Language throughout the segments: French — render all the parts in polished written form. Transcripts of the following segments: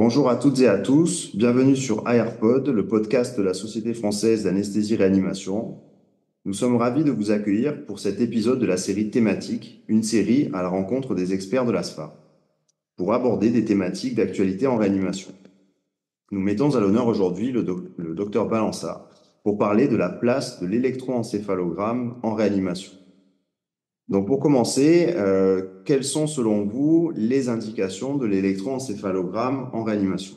Bonjour à toutes et à tous, bienvenue sur AirPod, le podcast de la Société française d'anesthésie-réanimation. Nous sommes ravis de vous accueillir pour cet épisode de la série thématique, une série à la rencontre des experts de l'ASFA, pour aborder des thématiques d'actualité en réanimation. Nous mettons à l'honneur aujourd'hui le docteur Balança pour parler de la place de l'électroencéphalogramme en réanimation. Donc pour commencer, quelles sont selon vous les indications de l'électroencéphalogramme en réanimation?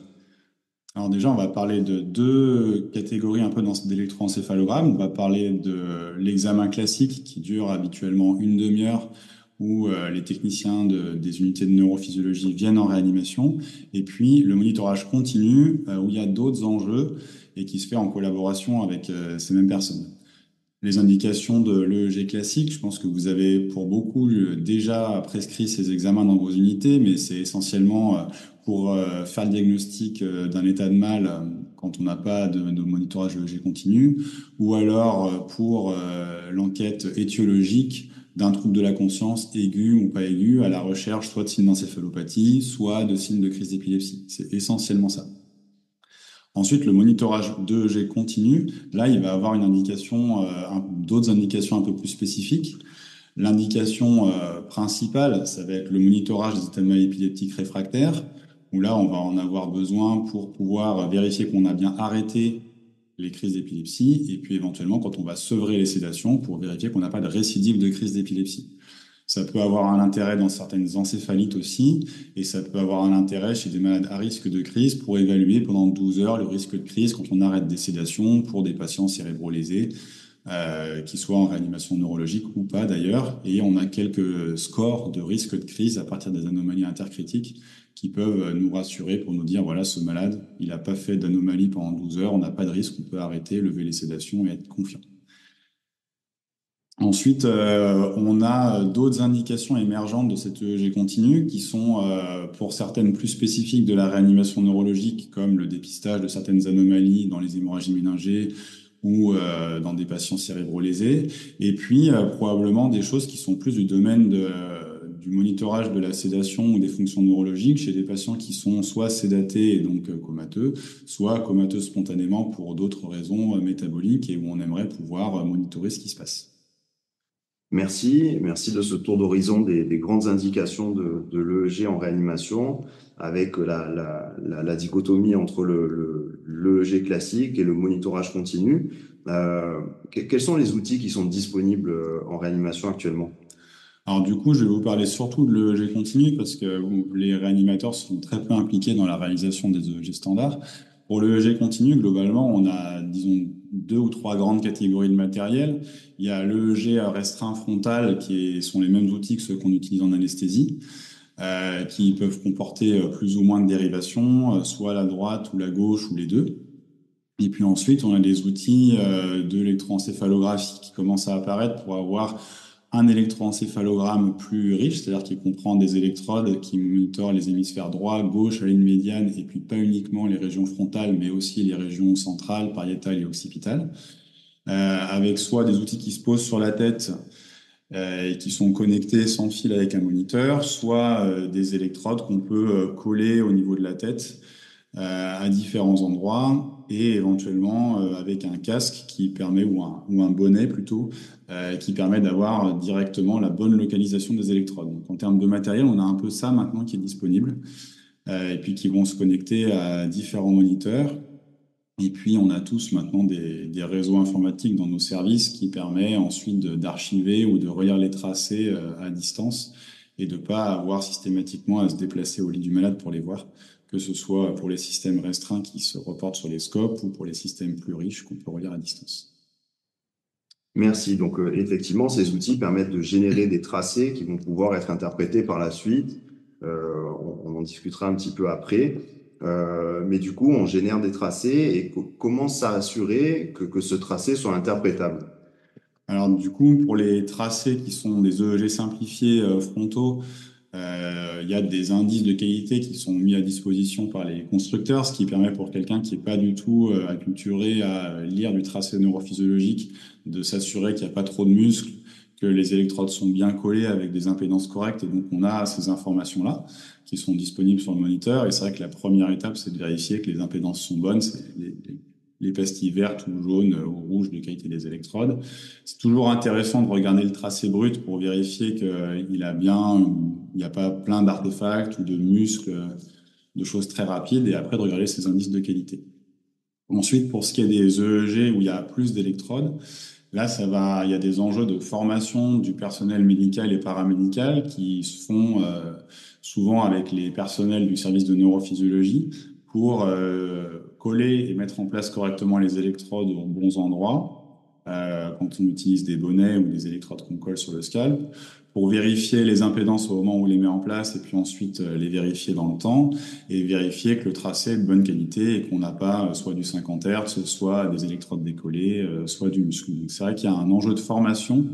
Alors déjà, on va parler de deux catégories un peu d'électroencéphalogramme. On va parler de l'examen classique qui dure habituellement une demi-heure où les techniciens des unités de neurophysiologie viennent en réanimation. Et puis le monitorage continu où il y a d'autres enjeux et qui se fait en collaboration avec ces mêmes personnes. Les indications de l'EEG classique, je pense que vous avez pour beaucoup déjà prescrit ces examens dans vos unités, mais c'est essentiellement pour faire le diagnostic d'un état de mal quand on n'a pas de monitorage EEG continu, ou alors pour l'enquête étiologique d'un trouble de la conscience aigu ou pas aigu à la recherche soit de signes d'encéphalopathie, soit de signes de crise d'épilepsie. C'est essentiellement ça. Ensuite, le monitorage d'EEG continu, là, il va avoir une indication, d'autres indications un peu plus spécifiques. L'indication principale, ça va être le monitorage des états de mal épileptiques réfractaires, où là, on va en avoir besoin pour pouvoir vérifier qu'on a bien arrêté les crises d'épilepsie, et puis éventuellement quand on va sevrer les sédations pour vérifier qu'on n'a pas de récidive de crise d'épilepsie. Ça peut avoir un intérêt dans certaines encéphalites aussi, et ça peut avoir un intérêt chez des malades à risque de crise pour évaluer pendant 12 heures le risque de crise quand on arrête des sédations pour des patients cérébro-lésés, qui soient en réanimation neurologique ou pas d'ailleurs. Et on a quelques scores de risque de crise à partir des anomalies intercritiques qui peuvent nous rassurer pour nous dire, voilà, ce malade, il n'a pas fait d'anomalie pendant 12 heures, on n'a pas de risque, on peut arrêter, lever les sédations et être confiant. Ensuite, on a d'autres indications émergentes de cette EEG continue qui sont pour certaines plus spécifiques de la réanimation neurologique, comme le dépistage de certaines anomalies dans les hémorragies méningées ou dans des patients cérébro-lésés, et puis probablement des choses qui sont plus du domaine du monitorage de la sédation ou des fonctions neurologiques chez des patients qui sont soit sédatés et donc comateux, soit comateux spontanément pour d'autres raisons métaboliques et où on aimerait pouvoir monitorer ce qui se passe. Merci de ce tour d'horizon des grandes indications de l'EEG en réanimation, avec la dichotomie entre l'EEG classique et le monitorage continu. Quels sont les outils qui sont disponibles en réanimation actuellement? Alors du coup, je vais vous parler surtout de l'EEG continu parce que bon, les réanimateurs sont très peu impliqués dans la réalisation des EEG standards. Pour l'EEG continu, globalement, on a, disons, deux ou trois grandes catégories de matériel. Il y a l'EEG restreint frontal sont les mêmes outils que ceux qu'on utilise en anesthésie, qui peuvent comporter plus ou moins de dérivations, soit la droite ou la gauche ou les deux. Et puis ensuite, on a des outils de l'électroencéphalographie qui commencent à apparaître pour avoir un électroencéphalogramme plus riche, c'est-à-dire qui comprend des électrodes qui monitorent les hémisphères droit, gauche, la ligne médiane, et puis pas uniquement les régions frontales, mais aussi les régions centrales, pariétales et occipitales, avec soit des outils qui se posent sur la tête et qui sont connectés sans fil avec un moniteur, soit des électrodes qu'on peut coller au niveau de la tête à différents endroits et éventuellement avec un casque qui permet, ou un bonnet plutôt, qui permet d'avoir directement la bonne localisation des électrodes. Donc en termes de matériel, on a un peu ça maintenant qui est disponible et puis qui vont se connecter à différents moniteurs. Et puis on a tous maintenant des réseaux informatiques dans nos services qui permet ensuite d'archiver ou de relire les tracés à distance et de pas avoir systématiquement à se déplacer au lit du malade pour les voir, que ce soit pour les systèmes restreints qui se reportent sur les scopes ou pour les systèmes plus riches qu'on peut relire à distance. Merci. Donc, effectivement, ces outils permettent de générer des tracés qui vont pouvoir être interprétés par la suite. On en discutera un petit peu après. Mais du coup, on génère des tracés et comment s'assurer que ce tracé soit interprétable? Alors du coup, pour les tracés qui sont des EEG simplifiés frontaux, il y a des indices de qualité qui sont mis à disposition par les constructeurs, ce qui permet pour quelqu'un qui n'est pas du tout acculturé à lire du tracé neurophysiologique de s'assurer qu'il n'y a pas trop de muscles, que les électrodes sont bien collées avec des impédances correctes. Et donc, on a ces informations-là qui sont disponibles sur le moniteur. Et c'est vrai que la première étape, c'est de vérifier que les impédances sont bonnes. C'est les pastilles vertes ou jaunes ou rouges de qualité des électrodes. C'est toujours intéressant de regarder le tracé brut pour vérifier qu'il il n'y a pas plein d'artefacts ou de muscles, de choses très rapides, et après de regarder ces indices de qualité. Ensuite, pour ce qui est des EEG où il y a plus d'électrodes, là, il y a des enjeux de formation du personnel médical et paramédical qui se font souvent avec les personnels du service de neurophysiologie pour coller et mettre en place correctement les électrodes aux bons endroits quand on utilise des bonnets ou des électrodes qu'on colle sur le scalp, pour vérifier les impédances au moment où on les met en place et puis ensuite les vérifier dans le temps et vérifier que le tracé est de bonne qualité et qu'on n'a pas soit du 50 Hz, soit des électrodes décollées, soit du muscle. Donc c'est vrai qu'il y a un enjeu de formation.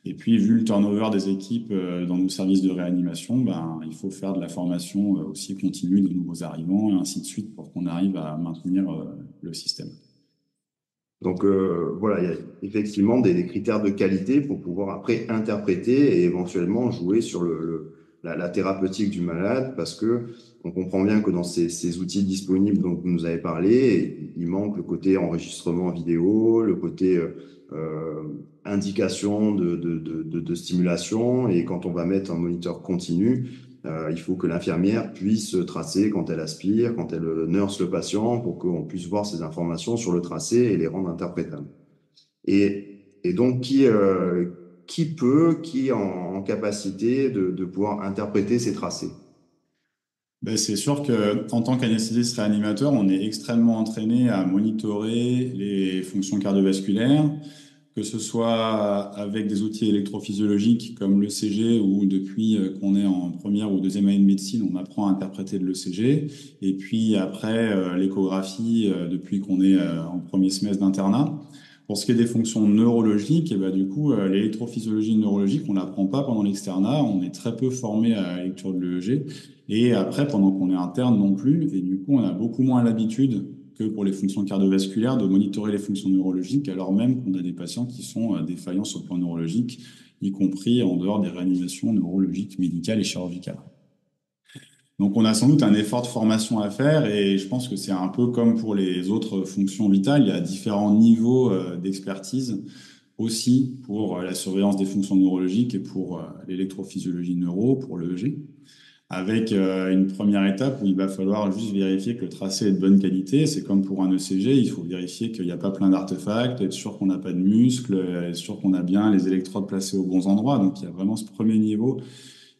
Et puis, vu le turnover des équipes dans nos services de réanimation, ben, il faut faire de la formation aussi continue de nouveaux arrivants et ainsi de suite pour qu'on arrive à maintenir le système. Donc voilà, il y a effectivement des critères de qualité pour pouvoir après interpréter et éventuellement jouer sur la thérapeutique du malade, parce que on comprend bien que dans ces outils disponibles dont vous nous avez parlé, il manque le côté enregistrement vidéo, le côté indication de stimulation, et quand on va mettre un moniteur continu, il faut que l'infirmière puisse tracer quand elle aspire, quand elle nurse le patient, pour qu'on puisse voir ces informations sur le tracé et les rendre interprétables. Et donc, qui est en capacité de pouvoir interpréter ces tracés? Ben, c'est sûr que en tant qu'anesthésiste réanimateur, on est extrêmement entraîné à monitorer les fonctions cardiovasculaires, que ce soit avec des outils électrophysiologiques comme l'ECG, ou depuis qu'on est en première ou deuxième année de médecine, on apprend à interpréter de l'ECG, et puis après l'échographie depuis qu'on est en premier semestre d'internat. Pour ce qui est des fonctions neurologiques, et ben, du coup, l'électrophysiologie neurologique, on l'apprend pas pendant l'externat, on est très peu formé à la lecture de l'EEG. Et après, pendant qu'on est interne non plus, et du coup, on a beaucoup moins l'habitude que pour les fonctions cardiovasculaires de monitorer les fonctions neurologiques, alors même qu'on a des patients qui sont défaillants sur le plan neurologique, y compris en dehors des réanimations neurologiques, médicales et chirurgicales. Donc, on a sans doute un effort de formation à faire, et je pense que c'est un peu comme pour les autres fonctions vitales, il y a différents niveaux d'expertise aussi pour la surveillance des fonctions neurologiques et pour l'électrophysiologie neuro, pour l'EEG, avec une première étape où il va falloir juste vérifier que le tracé est de bonne qualité. C'est comme pour un ECG, il faut vérifier qu'il n'y a pas plein d'artefacts, être sûr qu'on n'a pas de muscles, être sûr qu'on a bien les électrodes placées aux bons endroits. Donc il y a vraiment ce premier niveau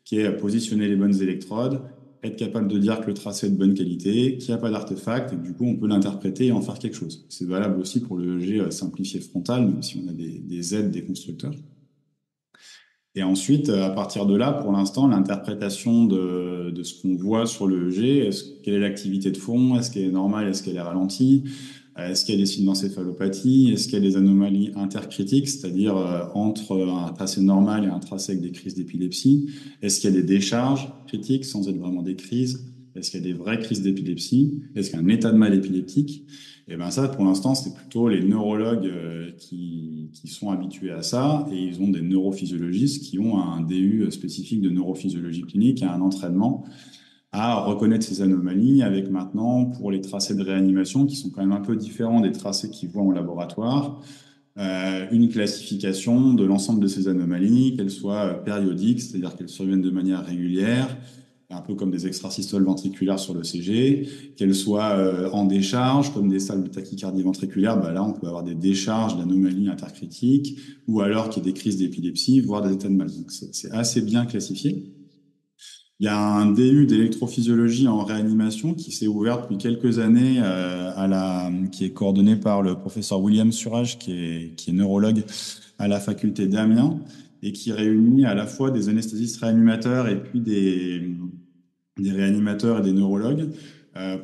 qui est positionner les bonnes électrodes, être capable de dire que le tracé est de bonne qualité, qu'il n'y a pas d'artefacts, et que du coup on peut l'interpréter et en faire quelque chose. C'est valable aussi pour le EEG simplifié frontal, même si on a des aides des constructeurs. Et ensuite, à partir de là, pour l'instant, l'interprétation de ce qu'on voit sur le EEG, quelle est l'activité de fond, est-ce qu'elle est normale, est-ce qu'elle est ralentie, est-ce qu'il y a des signes d'encéphalopathie, est-ce qu'il y a des anomalies intercritiques, c'est-à-dire entre un tracé normal et un tracé avec des crises d'épilepsie, est-ce qu'il y a des décharges critiques sans être vraiment des crises, est-ce qu'il y a des vraies crises d'épilepsie, est-ce qu'il y a un état de mal épileptique? Et ben ça, pour l'instant, c'est plutôt les neurologues qui sont habitués à ça, et ils ont des neurophysiologistes qui ont un DU spécifique de neurophysiologie clinique et un entraînement à reconnaître ces anomalies, avec maintenant, pour les tracés de réanimation, qui sont quand même un peu différents des tracés qu'ils voient en laboratoire, une classification de l'ensemble de ces anomalies, qu'elles soient périodiques, c'est-à-dire qu'elles surviennent de manière régulière, un peu comme des extrasystoles ventriculaires sur le CG, qu'elles soient en décharge, comme des salles de tachycardie ventriculaire, bah là on peut avoir des décharges d'anomalies intercritiques, ou alors qu'il y ait des crises d'épilepsie, voire des états de mal. Donc c'est assez bien classifié. Il y a un DU d'électrophysiologie en réanimation qui s'est ouvert depuis quelques années, qui est coordonné par le professeur William Surage, qui est neurologue à la faculté d'Amiens, et qui réunit à la fois des anesthésistes réanimateurs et puis des réanimateurs et des neurologues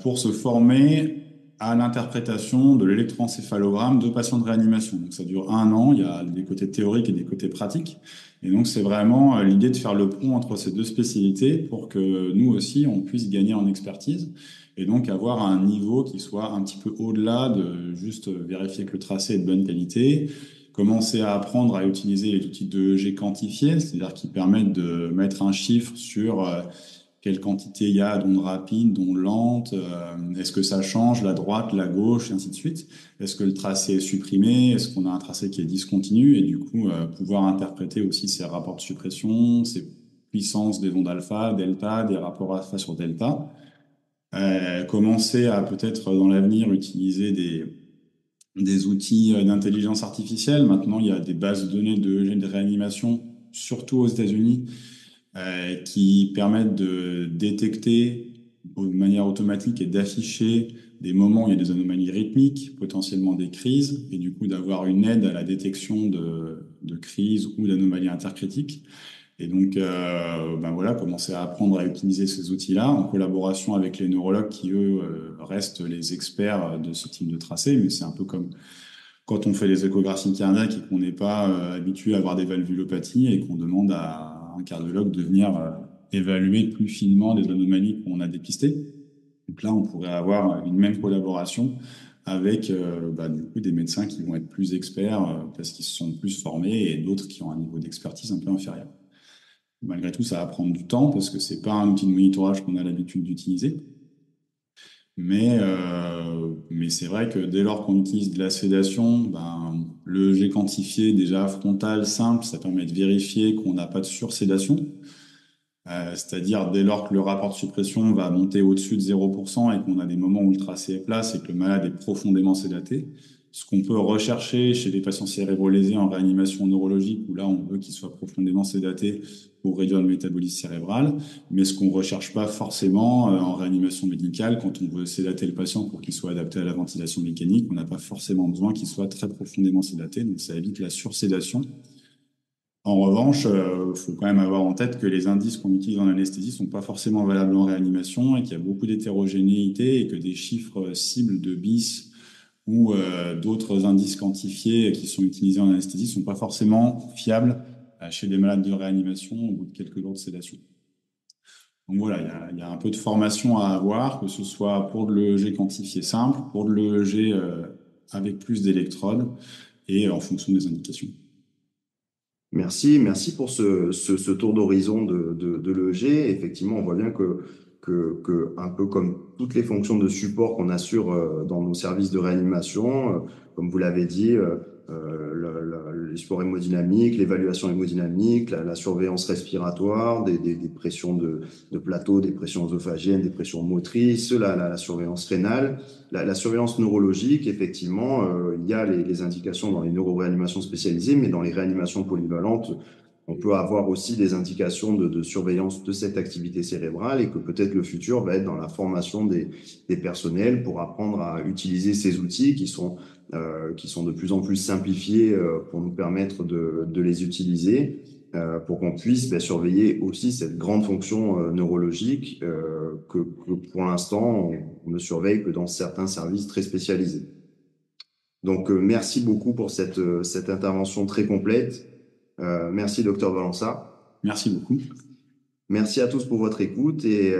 pour se former à l'interprétation de l'électroencéphalogramme de patients de réanimation. Donc ça dure 1 an, il y a des côtés théoriques et des côtés pratiques. Et donc c'est vraiment l'idée de faire le pont entre ces deux spécialités pour que nous aussi, on puisse gagner en expertise et donc avoir un niveau qui soit un petit peu au-delà de juste vérifier que le tracé est de bonne qualité, commencer à apprendre à utiliser les outils de EEG quantifiés, c'est-à-dire qui permettent de mettre un chiffre sur quelle quantité il y a d'ondes rapides, d'ondes lentes, est-ce que ça change, la droite, la gauche, et ainsi de suite. Est-ce que le tracé est supprimé, est-ce qu'on a un tracé qui est discontinu, et du coup, pouvoir interpréter aussi ces rapports de suppression, ces puissances des ondes alpha, delta, des rapports alpha sur delta. Commencer à peut-être dans l'avenir utiliser des outils d'intelligence artificielle. Maintenant, il y a des bases de données de réanimation, surtout aux États-Unis, qui permettent de détecter de manière automatique et d'afficher des moments où il y a des anomalies rythmiques, potentiellement des crises, et du coup d'avoir une aide à la détection de crises ou d'anomalies intercritiques. Et donc, ben voilà, commencer à apprendre à utiliser ces outils-là en collaboration avec les neurologues qui, eux, restent les experts de ce type de tracé. Mais c'est un peu comme quand on fait les échographies cardiaques et qu'on n'est pas habitué à avoir des valvulopathies et qu'on demande à un cardiologue de venir évaluer plus finement les anomalies qu'on a dépistées. Donc là, on pourrait avoir une même collaboration avec bah, du coup, des médecins qui vont être plus experts parce qu'ils se sont plus formés et d'autres qui ont un niveau d'expertise un peu inférieur. Malgré tout, ça va prendre du temps parce que c'est pas un outil de monitorage qu'on a l'habitude d'utiliser. Mais c'est vrai que dès lors qu'on utilise de la sédation, ben, le G quantifié déjà frontal, simple, ça permet de vérifier qu'on n'a pas de sursédation. C'est-à-dire dès lors que le rapport de suppression va monter au-dessus de 0% et qu'on a des moments où le tracé est plat, c'est que le malade est profondément sédaté. Ce qu'on peut rechercher chez les patients cérébrolésés en réanimation neurologique, où là on veut qu'ils soient profondément sédatés pour réduire le métabolisme cérébral, mais ce qu'on recherche pas forcément en réanimation médicale, quand on veut sédater le patient pour qu'il soit adapté à la ventilation mécanique, on n'a pas forcément besoin qu'il soit très profondément sédaté, donc ça évite la sursédation. En revanche, faut quand même avoir en tête que les indices qu'on utilise en anesthésie sont pas forcément valables en réanimation et qu'il y a beaucoup d'hétérogénéité et que des chiffres cibles de BIS ou d'autres indices quantifiés qui sont utilisés en anesthésie sont pas forcément fiables chez des malades de réanimation au bout de quelques jours de sédation. Donc voilà, il y a un peu de formation à avoir, que ce soit pour de l'EEG quantifié simple, pour de l'EEG avec plus d'électrodes et en fonction des indications. Merci pour ce tour d'horizon de l'EEG. Effectivement, on voit bien que, un peu comme toutes les fonctions de support qu'on assure dans nos services de réanimation, comme vous l'avez dit, les supports hémodynamiques, l'évaluation hémodynamique, la surveillance respiratoire, des pressions de plateau, des pressions œsophagiennes, des pressions motrices, la surveillance rénale, la surveillance neurologique, effectivement, il y a les indications dans les neuroréanimations spécialisées, mais dans les réanimations polyvalentes, on peut avoir aussi des indications de surveillance de cette activité cérébrale et que peut-être le futur va être dans la formation des personnels pour apprendre à utiliser ces outils qui sont de plus en plus simplifiés pour nous permettre de les utiliser pour qu'on puisse surveiller aussi cette grande fonction neurologique que pour l'instant on ne surveille que dans certains services très spécialisés. Donc merci beaucoup pour cette intervention très complète. Merci docteur Valença. Merci beaucoup. Merci à tous pour votre écoute et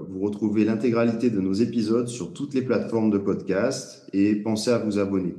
vous retrouvez l'intégralité de nos épisodes sur toutes les plateformes de podcast et pensez à vous abonner.